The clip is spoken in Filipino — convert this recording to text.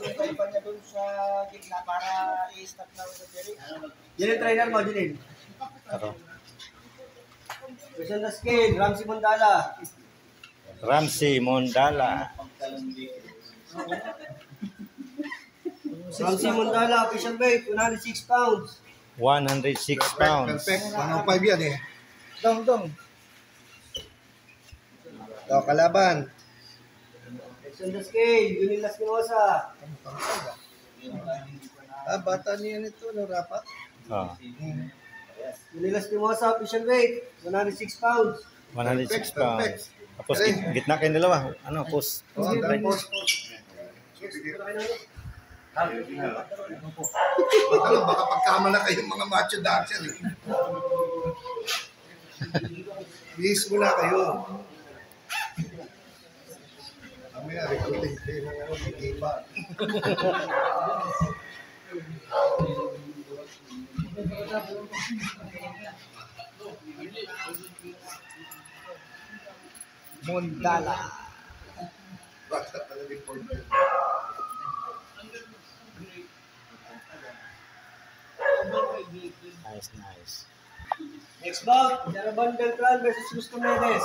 May pa niya dun sa gitna para i-start na sa Jerry. Yan yung trainer mo, Janine. Ito. Christian Daskin, Ramsey Mondala. Ramsey Mondala. Ramsey Mondala, official weight, 106 pounds. 106 pounds. Perfect. 105 yan eh. Dong. Ito, kalaban. Christian Daskin, Junil Laspinosa. Bata niya nito, no, rapat. Oh, Junil Laspinosa, official weight, 106 pounds. 106 pounds. Tapos gitna kayong dalawa. Ano, post. Baka pagkama na kayong mga macho dancer. Bihis mo na kayo. Mamaya, recruiting kayo ng mag-iba. Mondala. Basta pala report. Nice. Next bout, Jaraban Beltran versus Gusto Medes.